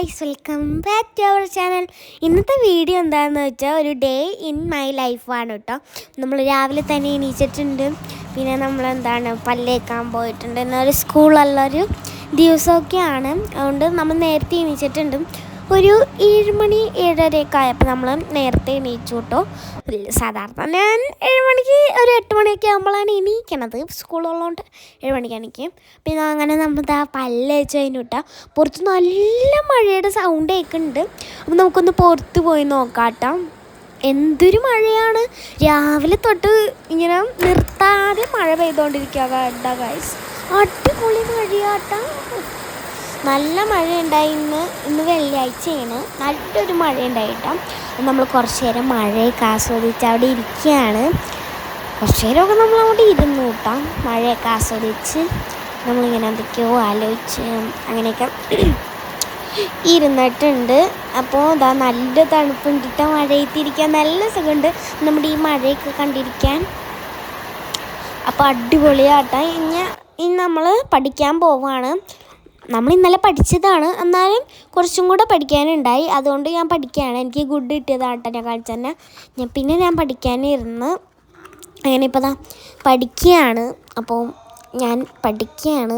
Guys, welcome back to our channel. ഇന്നത്തെ video എന്താണെന്ന് വെച്ചാൽ ഒരു ഡേ ഇൻ മൈ ലൈഫാണ് കേട്ടോ. നമ്മൾ രാവിലെ തന്നെ എണീച്ചിട്ടുണ്ട്. പിന്നെ നമ്മൾ പല്ലേക്കാൻ പോയിട്ടുണ്ട്. എന്നൊരു സ്കൂളുള്ളൊരു ദിവസമൊക്കെയാണ്. അതുകൊണ്ട് നമ്മൾ നേരത്തെ എണീച്ചിട്ടുണ്ട്. ഒരു 7 മണി 7:30 ആയപ്പോൾ നമ്മൾ നേരത്തെ എണീച്ചു കേട്ടോ. സാധാരണ ഞാൻ 7 മണിക്ക് ഒരു 8 മണിയൊക്കെ ആകുമ്പോഴാണ് എണീക്കണത്. സ്കൂളുള്ളതുകൊണ്ട് 7 മണിക്ക് എണീക്കും. പിന്നെ അങ്ങനെ നമ്മൾ പല്ല് വെച്ച് കഴിഞ്ഞിട്ടാൽ പുറത്ത് നല്ല മഴയുടെ സൗണ്ട് കേൾക്കുന്നുണ്ട്. അപ്പം നമുക്കൊന്ന് പുറത്ത് പോയി നോക്കാം കേട്ടോ. എന്തൊരു മഴയാണ്! രാവിലെ തൊട്ട് ഇങ്ങനെ നിർത്താതെ മഴ പെയ്തുകൊണ്ടിരിക്കുക കേട്ടോ ഗൈസ്. അടിപൊളി മഴയാട്ടോ. നല്ല മഴയുണ്ടായി. ഇന്ന് വെള്ളിയാഴ്ചയാണ്. നല്ലൊരു മഴയുണ്ടായിട്ടോ. നമ്മൾ കുറച്ച് നേരം മഴയൊക്കെ ആസ്വദിച്ച് അവിടെ ഇരിക്കുകയാണ്. കുറച്ച് നേരമൊക്കെ നമ്മൾ അവിടെ ഇരുന്നു കേട്ടോ. മഴയൊക്കെ ആസ്വദിച്ച് നമ്മളിങ്ങനെ എന്തൊക്കെയോ ആലോചിച്ച് അങ്ങനെയൊക്കെ ഇരുന്നിട്ടുണ്ട്. അപ്പോൾ നല്ല തണുപ്പുണ്ടിട്ട് മഴയത്തിരിക്കാൻ നല്ല സുഖമുണ്ട്. നമ്മുടെ ഈ മഴയൊക്കെ കണ്ടിരിക്കാൻ. അപ്പോൾ അടിപൊളിയാട്ടോ. ഇനി നമ്മൾ പഠിക്കാൻ പോവാണ്. നമ്മൾ ഇന്നലെ പഠിച്ചതാണ്, എന്നാലും കുറച്ചും കൂടെ പഠിക്കാനുണ്ടായി. അതുകൊണ്ട് ഞാൻ പഠിക്കുകയാണ്. എനിക്ക് ഗുഡ് കിട്ടിയതാട്ടോ ഞാൻ കാണിച്ചു തന്നെ. ഞാൻ പഠിക്കാനിരുന്ന് അങ്ങനെ ഇപ്പോൾ പഠിക്കുകയാണ്. അപ്പോൾ ഞാൻ പഠിക്കുകയാണ്.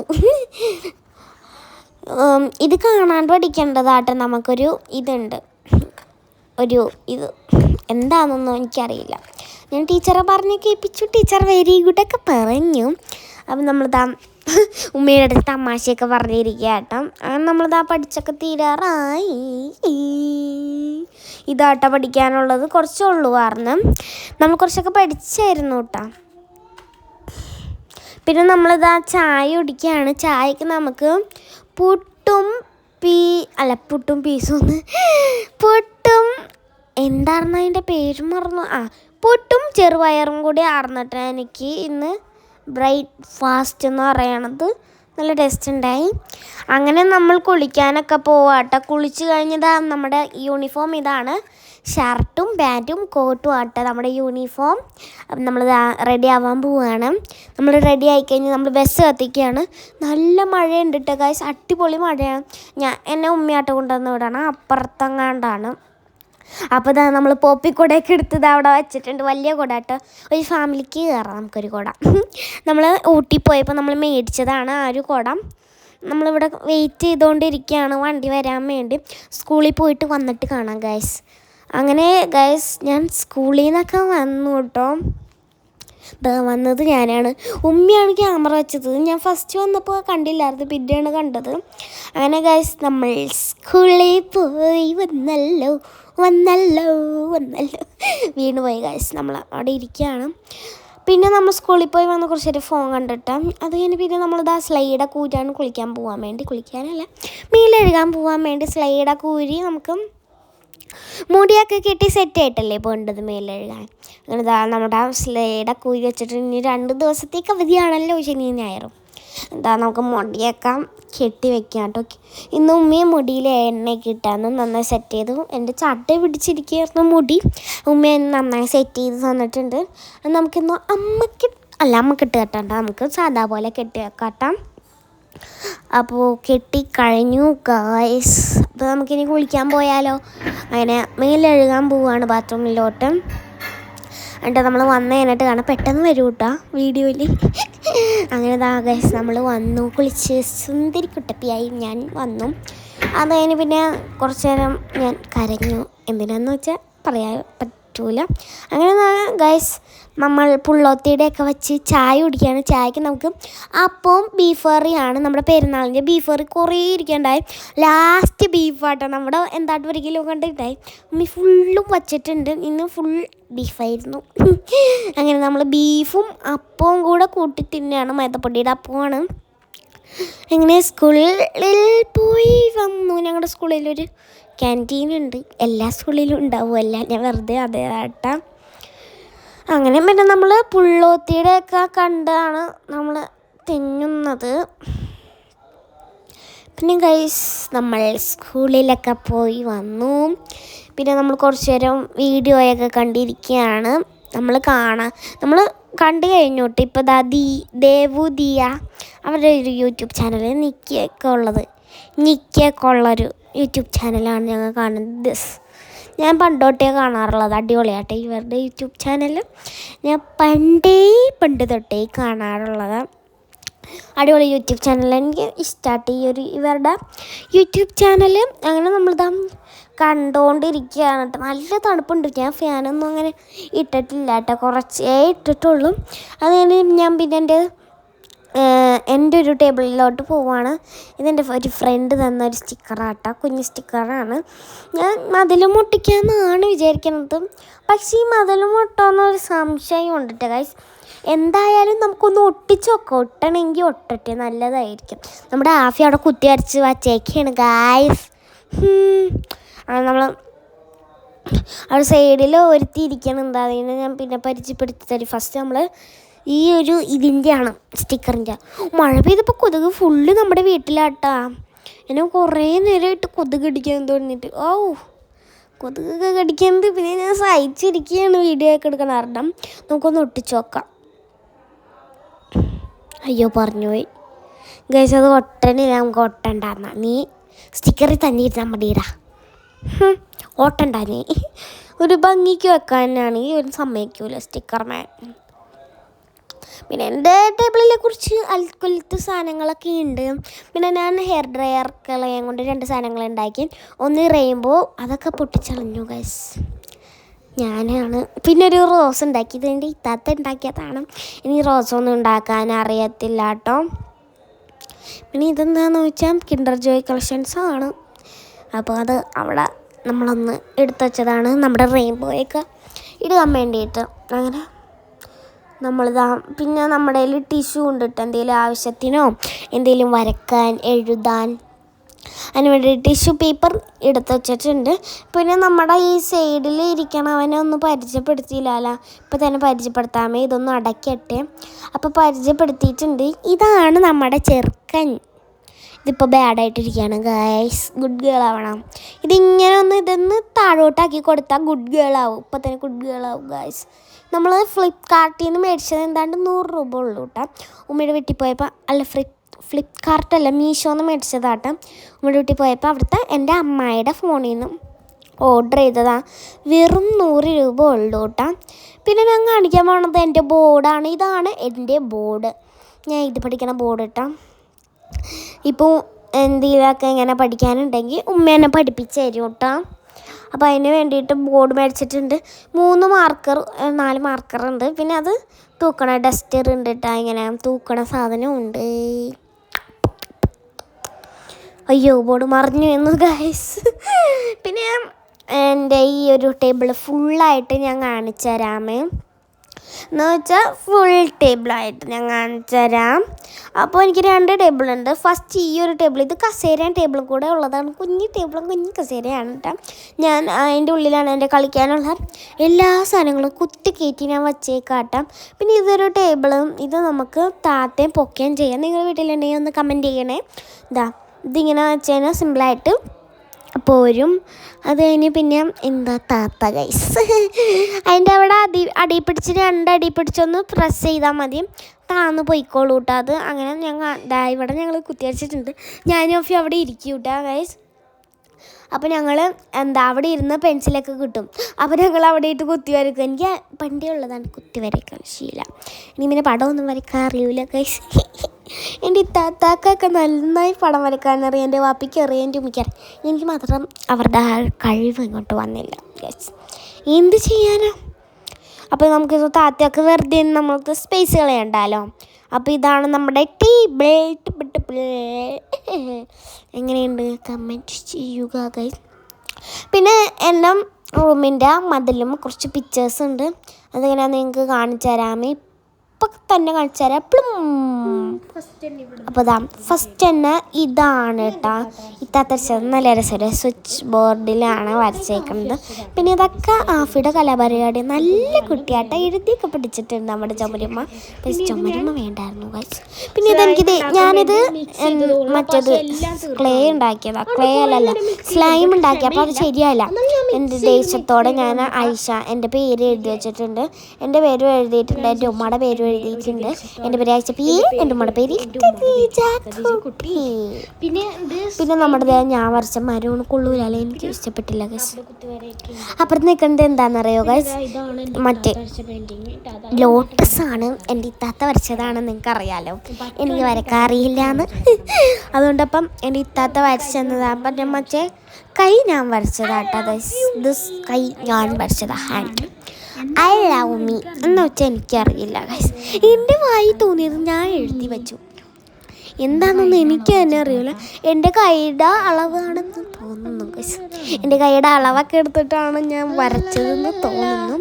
ഇത് കാണാണ്ട് പഠിക്കേണ്ടതാട്ടോ. നമുക്കൊരു ഇതുണ്ട്, ഇത് എന്താണെന്നൊന്നും എനിക്കറിയില്ല. ഞാൻ ടീച്ചറെ പറഞ്ഞ് കേൾപ്പിച്ചു. ടീച്ചർ വെരി ഗുഡൊക്കെ പറഞ്ഞു. അപ്പം ഉമ്മയുടെ അടുത്ത് തമാശയൊക്കെ പറഞ്ഞിരിക്കുക കേട്ടോ. അങ്ങനെ നമ്മളിതാ പഠിച്ചൊക്കെ തീരാറായി. ഇതാട്ടോ പഠിക്കാനുള്ളത്. കുറച്ചുള്ളൂ കാരണം നമ്മൾ കുറച്ചൊക്കെ പഠിച്ചായിരുന്നു കേട്ടോ. പിന്നെ നമ്മളിതാ ചായ കുടിക്കുകയാണ്. ചായക്ക് നമുക്ക് പുട്ടും എന്തായിരുന്നു അതിൻ്റെ പേര് മറന്നു. പുട്ടും ചെറുപയറും കൂടി ആർന്നിട്ട് എനിക്ക് ഇന്ന് ബ്രേക്ക്ഫാസ്റ്റ് എന്ന് പറയണത്. നല്ല ടേസ്റ്റ് ഉണ്ടായി. അങ്ങനെ നമ്മൾ കുളിക്കാനൊക്കെ പോവാട്ടോ. കുളിച്ച് കഴിഞ്ഞതാ നമ്മുടെ യൂണിഫോം ഇതാണ്. ഷർട്ടും പാൻറ്റും കോട്ടും ആട്ടോ നമ്മുടെ യൂണിഫോം. നമ്മൾ റെഡി ആവാൻ പോവുകയാണ്. നമ്മൾ റെഡി ആയിക്കഴിഞ്ഞ് നമ്മൾ ബസ് കത്തിക്കുകയാണ്. നല്ല മഴയുണ്ട് കേട്ടോ ഗൈസ്. അടിപൊളി മഴയാണ്. എന്നെ ഉമ്മയാട്ടോ കൊണ്ടുവന്ന് വിടണം. അപ്പുറത്തെങ്ങാണ്ടാണ്. അപ്പോൾ നമ്മൾ പോപ്പിക്കുടയൊക്കെ എടുത്തത് അവിടെ വെച്ചിട്ടുണ്ട്. വലിയ കുട കേട്ടോ. ഒരു ഫാമിലിക്ക് കയറാം നമുക്കൊരു കുട. നമ്മൾ ഊട്ടി പോയപ്പോൾ നമ്മൾ മേടിച്ചതാണ് ആ ഒരു കുട. നമ്മളിവിടെ വെയിറ്റ് ചെയ്തുകൊണ്ടിരിക്കുകയാണ് വണ്ടി വരാൻ വേണ്ടി. സ്കൂളിൽ പോയിട്ട് വന്നിട്ട് കാണാം ഗൈസ്. അങ്ങനെ ഗൈസ് ഞാൻ സ്കൂളിൽ നിന്നൊക്കെ വന്നു കേട്ടോ. വന്നത് ഞാനാണ്. ഉമ്മയാണ് ക്യാമറ വെച്ചത്. ഞാൻ ഫസ്റ്റ് വന്നപ്പോൾ കണ്ടില്ലായിരുന്നു, പിന്നെയാണ് കണ്ടത്. അങ്ങനെ ഗൈസ് നമ്മൾ സ്കൂളിൽ പോയി വന്നല്ലോ വീണുപോയി ഗൈസ്. നമ്മൾ അവിടെ ഇരിക്കുകയാണ്. പിന്നെ നമ്മൾ സ്കൂളിൽ പോയി വന്ന് കുറച്ച് നേരം ഫോൺ കണ്ടിട്ട് അത് കഴിഞ്ഞ് പിന്നെ നമ്മളിതാ സ്ലൈഡൊക്കെ ഊരാണ് കുളിക്കാനല്ല മീലെഴുകാൻ പോകാൻ വേണ്ടി സ്ലൈഡൊക്കെ ഊരി നമുക്ക് മുടിയൊക്കെ കെട്ടി സെറ്റായിട്ടല്ലേ പോകേണ്ടത് മേലെഴുകാൻ. അങ്ങനെ നമ്മുടെ സ്ലൈഡൊക്കെ ഊരി വെച്ചിട്ട് ഇനി 2 ദിവസത്തേക്ക് അവധിയാണല്ലോ, ശനി ഞായറും. നമുക്ക് മുടിയൊക്കെ കെട്ടി വെക്കാം കേട്ടോ. ഇന്ന് ഉമ്മയും മുടിയിൽ എണ്ണയൊക്കെ ഇട്ടാന്ന് നന്നായി സെറ്റ് ചെയ്തു. എൻ്റെ ചട്ട പിടിച്ചിരിക്കുകയായിരുന്നു മുടി. ഉമ്മയെ നന്നായി സെറ്റ് ചെയ്ത് തന്നിട്ടുണ്ട്. നമുക്കിന്ന് അമ്മക്കിട്ട് കെട്ടണ്ട, നമുക്ക് സാധാ പോലെ കെട്ടി വെക്കാട്ടാം. അപ്പോൾ കെട്ടിക്കഴിഞ്ഞു ഗായ്സ്. അപ്പോൾ നമുക്കിനി കുളിക്കാൻ പോയാലോ. അങ്ങനെ മേലെഴുകാൻ പോവുകയാണ് ബാത്റൂമിലോട്ട്. എന്നിട്ട് നമ്മൾ വന്ന് കഴിഞ്ഞിട്ട് കാണാം. പെട്ടെന്ന് വരും കേട്ടോ വീഡിയോയിൽ. അങ്ങനെ ഗൈസ് നമ്മൾ വന്നു, കുളിച്ച് സുന്ദരി കുട്ടപ്പിയായി ഞാൻ വന്നു. അത് കഴിഞ്ഞ് പിന്നെ കുറച്ച് നേരം ഞാൻ കരഞ്ഞു. എന്തിനാന്ന് വെച്ചാൽ പറയാൻ പറ്റൂല. അങ്ങനെ ഗൈസ് നമ്മൾ പുള്ളോത്തിയുടെയൊക്കെ വെച്ച് ചായ കുടിക്കുകയാണ്. ചായക്ക് നമുക്ക് അപ്പവും ബീഫ് കറിയാണ്. നമ്മുടെ പെരുന്നാളിൻ്റെ ബീഫ് കറി കുറേ ഇരിക്കണ്ടായി. ലാസ്റ്റ് ബീഫാട്ടോ നമ്മുടെ 1 കിലോ കണ്ടിട്ടായി. ഉമ്മി ഫുള്ളും വച്ചിട്ടുണ്ട്. ഇന്ന് ഫുൾ ബീഫായിരുന്നു. അങ്ങനെ നമ്മൾ ബീഫും അപ്പവും കൂടെ കൂട്ടി തിന്നെയാണ്. മൈദപ്പൊടിയുടെ അപ്പമാണ്. അങ്ങനെ സ്കൂളിൽ പോയി വന്നു. ഞങ്ങളുടെ സ്കൂളിലൊരു ക്യാൻറ്റീനുണ്ട്. എല്ലാ സ്കൂളിലും ഉണ്ടാവുമല്ല, ഞാൻ വെറുതെ അതേട്ടാ. അങ്ങനെ പിന്നെ നമ്മൾ പുള്ളോത്തിയുടെയൊക്കെ കണ്ടാണ് നമ്മൾ തിന്നുന്നത്. പിന്നെ ഗൈസ് നമ്മൾ സ്കൂളിലൊക്കെ പോയി വന്നു. പിന്നെ നമ്മൾ കുറച്ച് നേരം വീഡിയോയൊക്കെ കണ്ടിരിക്കുകയാണ്. നമ്മൾ കണ്ടു കഴിഞ്ഞു കേട്ടോ. ഇപ്പോൾ ദേവു ദിയ അവരുടെ ഒരു യൂട്യൂബ് ചാനൽ നിക്കിയൊക്കെ ഉള്ളത്. നിക്കൊക്കെ ഉള്ളൊരു യൂട്യൂബ് ചാനലാണ് ഞങ്ങൾ കാണുന്നത്. ഞാൻ പണ്ടോട്ടേ കാണാറുള്ളത്, അടിപൊളിയാട്ടെ ഇവരുടെ യൂട്യൂബ് ചാനൽ. ഞാൻ പണ്ട് തൊട്ടേ കാണാറുള്ളത്. അടിപൊളി യൂട്യൂബ് ചാനൽ, എനിക്ക് ഇഷ്ടമായിട്ട് ഇവരുടെ യൂട്യൂബ് ചാനൽ. അങ്ങനെ നമ്മളിതാ കണ്ടുകൊണ്ടിരിക്കുകയാണ് കേട്ടോ. നല്ല തണുപ്പുണ്ട്. ഞാൻ ഫാനൊന്നും അങ്ങനെ ഇട്ടിട്ടില്ല കേട്ടോ, കുറച്ചേ ഇട്ടിട്ടുള്ളൂ. അത് കഴിഞ്ഞ് ഞാൻ പിന്നെ എൻ്റെ ഒരു ടേബിളിലോട്ട് പോവുകയാണ്. ഇതെൻ്റെ ഒരു ഫ്രണ്ട് തന്നൊരു സ്റ്റിക്കറാട്ടോ, കുഞ്ഞ് സ്റ്റിക്കറാണ്. ഞാൻ മതിലും ഒട്ടിക്കാമെന്നാണ് വിചാരിക്കുന്നത്. പക്ഷേ ഈ മതിലും ഒട്ടാമെന്നൊരു സംശയം ഉണ്ടിട്ട് ഗൈസ്. എന്തായാലും നമുക്കൊന്ന് ഒട്ടിച്ച് നോക്കാം. ഒട്ടണമെങ്കിൽ ഒട്ടട്ടെ, നല്ലതായിരിക്കും. നമ്മുടെ ആഫി അവിടെ കുത്തി അരച്ച് വച്ചേക്കാണ് ഗൈസ്. നമ്മൾ അവിടെ സൈഡിൽ ഒരുത്തിയിരിക്കണം. അതിനെ ഞാൻ പിന്നെ പരിചയപ്പെടുത്തി തരും. ഫസ്റ്റ് നമ്മൾ ഈ ഒരു ഇതിൻ്റെയാണ്, സ്റ്റിക്കറിൻ്റെ. മഴ പെയ്തപ്പോൾ കൊതുക് ഫുള്ള് നമ്മുടെ വീട്ടിലാട്ടാ. എന്നെ കുറേ നേരമായിട്ട് കൊതുക് കടിക്കാൻ തോന്നിയിട്ട്. കൊതുകൊക്കെ കടിക്കുന്നത് പിന്നെ ഞാൻ സഹിച്ചിരിക്കുകയാണ് വീഡിയോ ഒക്കെ എടുക്കണം. കാരണം നമുക്കൊന്ന് ഒട്ടിച്ച് നോക്കാം. അയ്യോ പറഞ്ഞു പോയി ഗൈസ്, അത് ഒട്ടനില്ല. നമുക്ക് ഒട്ടണ്ടെന്നാ, നീ സ്റ്റിക്കറിൽ തന്നെ ഇരുന്നാൽ മതിയിടാ. ഓട്ടണ്ട, നീ ഒരു ഭംഗിക്ക് വെക്കാനാണെങ്കിൽ ഒരു സമ്മതിക്കൂല സ്റ്റിക്കർ മാൻ. പിന്നെ എൻ്റെ ടേബിളിനെ കുറിച്ച് അൽക്കുലത്ത് സാധനങ്ങളൊക്കെ ഉണ്ട്. പിന്നെ ഞാൻ ഹെയർ ഡ്രയർ കളയാൻ കൊണ്ട് 2 സാധനങ്ങൾ ഉണ്ടാക്കി. ഒന്ന് റെയിൻബോ, അതൊക്കെ പൊട്ടിച്ചളഞ്ഞു ഗൈസ്. ഞാനാണ് പിന്നെ ഒരു റോസ് ഉണ്ടാക്കി. ഇതിൻ്റെ ഇത്താത്ത ഉണ്ടാക്കിയതാണ്. ഇനി റോസൊന്നും ഉണ്ടാക്കാൻ അറിയത്തില്ല കേട്ടോ. പിന്നെ ഇതെന്താണെന്ന് വെച്ചാൽ കിൻഡർ ജോയ് കളക്ഷൻസാണ്. അപ്പോൾ അത് അവിടെ നമ്മളൊന്ന് എടുത്തു വച്ചതാണ്, നമ്മുടെ റെയിൻബോയൊക്കെ ഇടാൻ വേണ്ടിയിട്ട്. അങ്ങനെ നമ്മളിതാ പിന്നെ നമ്മുടെ കയ്യിൽ ടിഷ്യൂ കൊണ്ടിട്ട് എന്തെങ്കിലും ആവശ്യത്തിനോ എന്തെങ്കിലും വരക്കാൻ എഴുതാൻ അതിന് വേണ്ടി ടിഷ്യൂ പേപ്പർ എടുത്ത് വെച്ചിട്ടുണ്ട്. പിന്നെ നമ്മുടെ ഈ സൈഡിൽ ഇരിക്കണവനെ ഒന്ന് പരിചയപ്പെടുത്തിയില്ലല്ലോ, ഇപ്പോൾ തന്നെ പരിചയപ്പെടുത്താമേ. ഇതൊന്ന് അടയ്ക്കട്ടെ. അപ്പോൾ പരിചയപ്പെടുത്തിയിട്ടുണ്ട്. ഇതാണ് നമ്മുടെ ചെറുക്കൻ. ഇതിപ്പോൾ ബാഡായിട്ടിരിക്കുകയാണ് ഗൈസ്. ഗുഡ് ഗേൾ ആവണം. ഇതൊന്ന് താഴോട്ടാക്കി കൊടുത്താൽ ഗുഡ് ഗേൾ ആവും. ഇപ്പോൾ തന്നെ ഗുഡ് ഗേൾ ആവും ഗൈസ്. നമ്മൾ ഫ്ലിപ്കാർട്ടിൽ നിന്ന് മേടിച്ചത് എന്താണ്ട് 100 രൂപ ഉള്ളൂ കേട്ടോ. ഉമ്മയുടെ വീട്ടിൽ പോയപ്പോൾ, അല്ല ഫ്ലിപ്കാർട്ടല്ല, മീഷോന്ന് മേടിച്ചതാട്ടോ. ഉമ്മയുടെ വീട്ടിൽ പോയപ്പോൾ അവിടുത്തെ എൻ്റെ അമ്മായിയുടെ ഫോണിൽ നിന്ന് ഓർഡർ ചെയ്തതാണ്. വെറും 100 രൂപ ഉള്ളൂ കേട്ടോ. പിന്നെ ഞാൻ കാണിക്കാൻ പോകുന്നത് എൻ്റെ ബോർഡാണ്. ഇതാണ് എൻ്റെ ബോർഡ്. ഞാൻ ഇത് പഠിക്കണ ബോർഡ് കേട്ടോ. ഇപ്പോൾ എന്തെങ്കിലുമൊക്കെ ഇങ്ങനെ പഠിക്കാനുണ്ടെങ്കിൽ ഉമ്മ എന്നെ പഠിപ്പിച്ച് തരും കേട്ടോ. അപ്പോൾ അതിന് വേണ്ടിയിട്ട് ബോർഡ് മേടിച്ചിട്ടുണ്ട്. 4 മാർക്കർ ഉണ്ട്. പിന്നെ അത് തൂക്കണ ഡസ്റ്റർ ഉണ്ട് കേട്ടോ. ഇങ്ങനെ തൂക്കണ സാധനമുണ്ട്. അയ്യോ, ബോർഡ് മറിഞ്ഞു എന്ന് ഗൈസ്. പിന്നെ എൻ്റെ ഈ ഒരു ടേബിൾ ഫുള്ളായിട്ട് ഞാൻ കാണിച്ചു തരാമേ. എന്ന് വെച്ചാൽ ഫുൾ ടേബിളായിട്ട് ഞാൻ കാണിച്ചു തരാം. അപ്പോൾ എനിക്ക് 2 ടേബിളുണ്ട്. ഫസ്റ്റ് ഈ ഒരു ടേബിൾ, ഇത് കസേരയും ടേബിളും കൂടെ ഉള്ളതാണ്. കുഞ്ഞ് ടേബിളും കുഞ്ഞ് കസേരയാണ് കേട്ടോ. ഞാൻ അതിൻ്റെ ഉള്ളിലാണ് എൻ്റെ കളിക്കാനുള്ള എല്ലാ സാധനങ്ങളും കുത്തിക്കയറ്റി ഞാൻ വച്ചേക്കാട്ടാം. പിന്നെ ഇതൊരു ടേബിളും, ഇത് നമുക്ക് താത്തയും പൊക്കുകയും ചെയ്യാം. നിങ്ങളുടെ വീട്ടിലുണ്ടെങ്കിൽ ഒന്ന് കമൻറ്റ് ചെയ്യണേ. ഇതിങ്ങനെ വെച്ച് കഴിഞ്ഞാൽ സിമ്പിളായിട്ട് പോരും. അത് കഴിഞ്ഞ് പിന്നെ എന്താ താത്ത ഗൈസ്, അതിൻ്റെ അവിടെ അടി പിടിച്ച് 2 അടി പിടിച്ചൊന്ന് പ്രസ് ചെയ്താൽ മതി, താന്ന് പോയിക്കോളൂ കേട്ടോ. അത് അങ്ങനെ ഇവിടെ ഞങ്ങൾ കുത്തിവരച്ചിട്ടുണ്ട്. ഞാനും ഓഫി അവിടെ ഇരിക്കും കേട്ടോ ഗൈസ്. അപ്പോൾ ഞങ്ങൾ അവിടെ ഇരുന്ന് പെൻസിലൊക്കെ കിട്ടും. അപ്പോൾ ഞങ്ങൾ അവിടെ ഇട്ട് കുത്തി വരയ്ക്കും. എനിക്ക് പണ്ടേ ഉള്ളതാണ് കുത്തി വരയ്ക്കാൻ ശീലം. ഇനി പിന്നെ പടമൊന്നും വരയ്ക്കാൻ അറിയില്ല ഗൈസ്. എൻ്റെ ഇത്താത്താക്കൊക്കെ നന്നായി പടം വരയ്ക്കാനറിയാം. എൻ്റെ വാപ്പിക്ക് അറിയാം, എൻ്റെ ഉമ്മയ്ക്കറിയാം. എനിക്ക് മാത്രം അവരുടെ ആ കഴിവ് ഇങ്ങോട്ട് വന്നില്ല ഗൈസ്. എന്ത് ചെയ്യാനാ? അപ്പോൾ നമുക്ക് താത്തയൊക്കെ വെറുതെ നമുക്ക് സ്പേസ് കളയണ്ടല്ലോ. അപ്പോൾ ഇതാണ് നമ്മുടെ ടേബിൾ. എങ്ങനെയുണ്ട് കമൻറ്റ് ചെയ്യുക ഗൈസ്. പിന്നെ എൻ്റെ റൂമിൻ്റെ മതിലും കുറച്ച് പിക്ചേഴ്സ് ഉണ്ട്. അതെങ്ങനെയാണെന്ന് നിങ്ങൾക്ക് കാണിച്ചു തരാമേ. ഇപ്പം തന്നെ കാണിച്ചു തരാം. അപ്പോൾ ഫസ്റ്റ് തന്നെ ഇതാണ് കേട്ടോ. ഇത്താത്തരച്ചത് നല്ല രസമുണ്ട്. സ്വിച്ച് ബോർഡിലാണ് വരച്ചേക്കുന്നത്. പിന്നെ ഇതൊക്കെ ആഫിയുടെ കലാപരിപാടി. നല്ല കുട്ടിയാട്ടം എഴുതിയൊക്കെ പിടിച്ചിട്ടുണ്ട് നമ്മുടെ ചുമരുമ്മ. ചുമരുമ്മ വേണ്ടായിരുന്നു ഗൈസ്. പിന്നെ ഞാനിത് മറ്റേത് ക്ലേ ഉണ്ടാക്കിയതാണ്. ക്ലേ അല്ലല്ല, സ്ലൈം ഉണ്ടാക്കി. അപ്പോൾ അത് ശരിയല്ല. എൻ്റെ ദേശത്തോടെ ഞാൻ ഐഷ എൻ്റെ പേര് എഴുതി വെച്ചിട്ടുണ്ട്. എൻ്റെ പേരും എഴുതിയിട്ടുണ്ട്, എൻ്റെ ഉമ്മയുടെ പേരും എഴുതിയിട്ടുണ്ട്. എൻ്റെ പേര് ആഴ്ചപ്പി, എൻ്റെ ഉമ്മയുടെ പേര് കുട്ടി. പിന്നെ നമ്മുടെ ഞാൻ വരച്ച മരവും കൊള്ളൂലല്ലേ, എനിക്ക് ഇഷ്ടപ്പെട്ടില്ല ഗൈസ്. അപ്പുറത്ത് നിൽക്കുന്നത് എന്താണെന്നറിയോ ഗൈസ്, മറ്റേ ലോട്ടസ് ആണ്. എൻ്റെ ഇത്താത്ത വരച്ചതാണ്, നിങ്ങൾക്ക് അറിയാലോ എനിക്ക് വരക്കാൻ അറിയില്ലാന്ന്. അതുകൊണ്ടപ്പം എൻ്റെ ഇത്താത്ത വരച്ചെന്നതാണ്. അപ്പം മറ്റേ കൈ ഞാൻ വരച്ചതാട്ടോ ഗൈസ്. ദിസ് കൈ ഞാൻ വരച്ചതാ, ഹാൻഡ്. ഐ ലവ് മീ എന്ന് വെച്ചാൽ എനിക്കറിയില്ല ഗൈസ്. എൻ്റെ വായി തോന്നിയത് ഞാൻ എഴുതി വെച്ചു. എന്താണെന്നൊന്നും എനിക്ക് തന്നെ അറിയില്ല. എൻ്റെ കൈയുടെ അളവാണെന്ന് തോന്നുന്നു ഗൈസ്. എൻ്റെ കൈയുടെ അളവൊക്കെ എടുത്തിട്ടാണ് ഞാൻ വരച്ചതെന്ന് തോന്നുന്നു.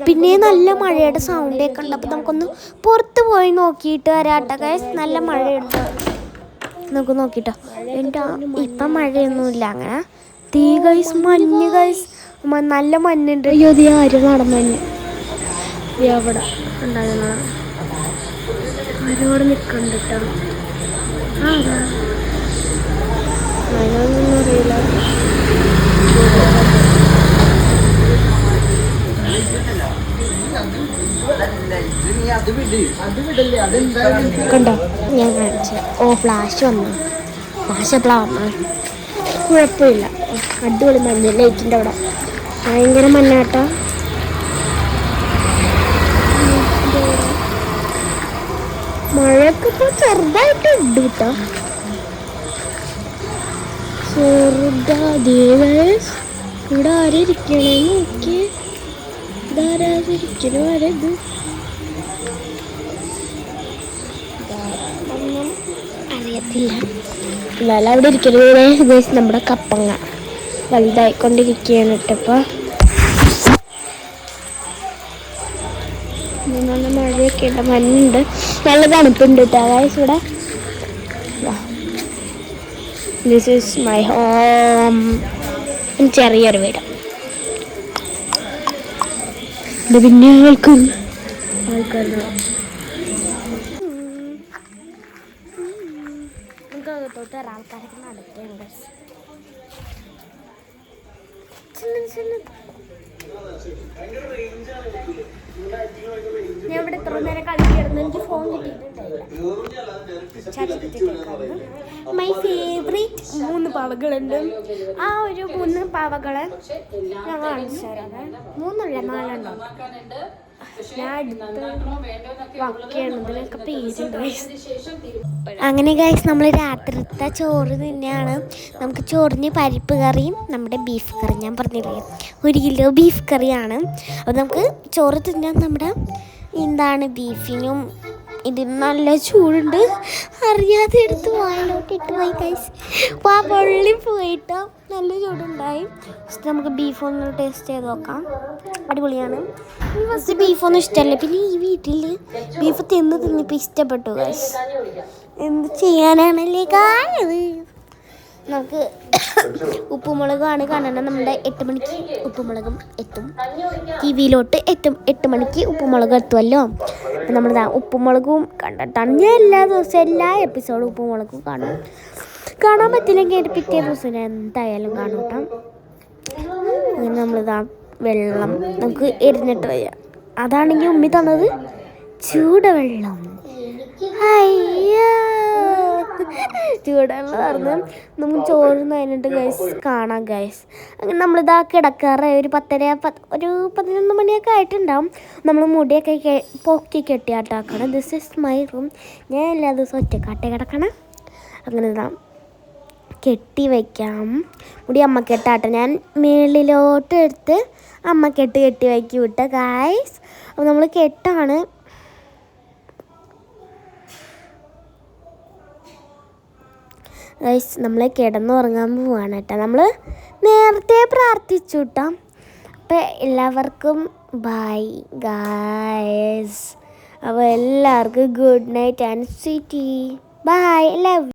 പിന്നെ നല്ല മഴയുടെ സൗണ്ടൊക്കെ ഉണ്ട്. അപ്പോൾ നമുക്കൊന്ന് പുറത്ത് പോയി നോക്കിയിട്ട് വരാട്ടോ ഗൈസ്. നല്ല മഴയുണ്ട്, നമുക്ക് നോക്കിട്ടോ. എൻ്റെ ഇപ്പം മഴയൊന്നുമില്ല അങ്ങനെ. തീ ഗൈസ്, മഞ്ഞ് ഗൈസ്, നല്ല മഞ്ഞുണ്ട്. അയ്യോ തീ ആരും നടന്നു അവിടെ ഉണ്ടാകുന്ന ആരോടെ നിൽക്കുന്നുണ്ട് കേട്ടോ. അതിനൊന്നും അറിയില്ല. കണ്ടോ ഞാൻ കാണിച്ചു. ഫ്ലാഷ് വന്നു. ഫ്ലാഷ് എപ്പോഴാണ് വന്നത്? കുഴപ്പമില്ല, അടിപൊളി മഞ്ഞ. ലൈറ്റിൻ്റെ അവിടെ ഭയങ്കര മഞ്ഞാട്ടോ. മഴയൊക്കെ ഇപ്പോൾ ചെറുതായിട്ട് ഉണ്ട് കേട്ടോ, ഇവിടെ ആരും ഇരിക്കണേ നോക്കി. ഇതാരാതിരിക്കണോ ആരത്? ഒന്നും അറിയത്തില്ല. എന്നാലും അവിടെ ഇരിക്കുന്നത് നമ്മുടെ കപ്പങ്ങ വലുതായിക്കൊണ്ടിരിക്കുകയാണ് കേട്ടപ്പോൾ. നല്ല മഴയൊക്കെ ഉണ്ട്, മഞ്ഞുണ്ട്, നല്ല തണുപ്പുണ്ട് കേട്ടോ ഗൈസ് ഇവിടെ. This is my home. ചെറിയൊരു വീട്. ഇത് പിന്നെ ആൾക്കാരുണ്ടോ? നമുക്ക് അകത്തോട്ട് ആൾക്കാരൊക്കെ നടക്കുന്നുണ്ട്. ഞാൻ ഇവിടെ എത്ര നേരം കളിക്കായിരുന്നു, എനിക്ക് ഫോൺ കിട്ടിയിട്ടുണ്ടായില്ല. മൈ ഫേവറേറ്റ് 3 പാവകളുണ്ട്. ആ ഒരു 3 പാവകളെ ഞാൻ കാണിച്ചു തരാം. 3 അല്ല 4 ഉണ്ടോ. ഞാൻ അടുത്ത് വാക്കിയാണതിനൊക്കെ പേരുണ്ട്. അങ്ങനെ ഗൈസ് നമ്മൾ രാത്രിത്തെ ചോറ് തന്നെയാണ്. നമുക്ക് ചോറിന് പരിപ്പ് കറിയും നമ്മുടെ ബീഫ് കറി, ഞാൻ പറഞ്ഞില്ലേ 1 കിലോ ബീഫ് കറിയാണ്. അപ്പോൾ നമുക്ക് ചോറ് തിന്നാൻ നമ്മുടെ എന്താണ് ബീഫിനും ഇതിന് നല്ല ചൂടുണ്ട്. അറിയാതെ എടുത്ത് വായിലോട്ട് ഇട്ട് പോയി ഗൈസ്. അപ്പോൾ ആ പൊള്ളി പോയിട്ട് നല്ല ചൂടുണ്ടായി. ഫസ്റ്റ് നമുക്ക് ബീഫ് ഒന്ന് ടേസ്റ്റ് ചെയ്ത് നോക്കാം. അടിപൊളിയാണ്. ഫസ്റ്റ് ബീഫൊന്നും ഇഷ്ടമല്ല, പിന്നെ ഈ വീട്ടിൽ ബീഫ് തിന്നിപ്പോൾ ഇഷ്ടപ്പെട്ടു ഗൈസ്. എന്ത് ചെയ്യാനാണല്ലേ കായത്. നമുക്ക് ഉപ്പുമുളകാണ് കാണണം. നമ്മുടെ 8 മണിക്ക് ഉപ്പുമുളകും എത്തും. ടി വിയിലോട്ട് 8 മണിക്ക് ഉപ്പുമുളക് എത്തുമല്ലോ. അപ്പം നമ്മൾ ഉപ്പുമുളകും കണ്ടിട്ടാണ് ഞാൻ എല്ലാ ദിവസവും എല്ലാ എപ്പിസോഡും ഉപ്പുമുളകും കാണാൻ പറ്റില്ലെങ്കിൽ പിറ്റേ ദിവസം എന്തായാലും കാണും കേട്ടോ. അങ്ങനെ നമ്മളിതാ വെള്ളം നമുക്ക് എരിഞ്ഞിട്ട് വയ്യ. അതാണെങ്കിൽ ഉമ്മി തന്നത് ചൂടുവെള്ളം. അയ്യോ ചൂടുവെള്ളം പറഞ്ഞ് നമുക്ക് ചോറ് കഴിഞ്ഞിട്ട് ഗൈസ് കാണാം ഗൈസ്. അങ്ങനെ നമ്മളിതാ കിടക്കാറ് ഒരു 11 മണിയൊക്കെ ആയിട്ടുണ്ടാവും. നമ്മൾ മുടിയൊക്കെ പൊക്കി കെട്ടിയാട്ടാക്കണം. This is my room. ഞാൻ എല്ലാ ദിവസവും ഒറ്റക്കാട്ടെ കിടക്കണം. അങ്ങനെ ഇതാ കെട്ടി വയ്ക്കാം. മുടി അമ്മക്കെട്ടാട്ടെ ഞാൻ മേളിലോട്ട് എടുത്ത് അമ്മക്കെട്ട് കെട്ടി വയ്ക്കി വിട്ട ഗൈസ്. അപ്പോൾ നമ്മൾ കെട്ടാണ്. ഗൈസ് നമ്മൾ കിടന്നുറങ്ങാൻ പോവാണ് കേട്ടോ. നമ്മൾ നേരത്തെ പ്രാർത്ഥിച്ചു കേട്ടോ. അപ്പോൾ എല്ലാവർക്കും ബൈ ഗൈസ്. അപ്പോൾ എല്ലാവർക്കും good night and sweetie bye. Love.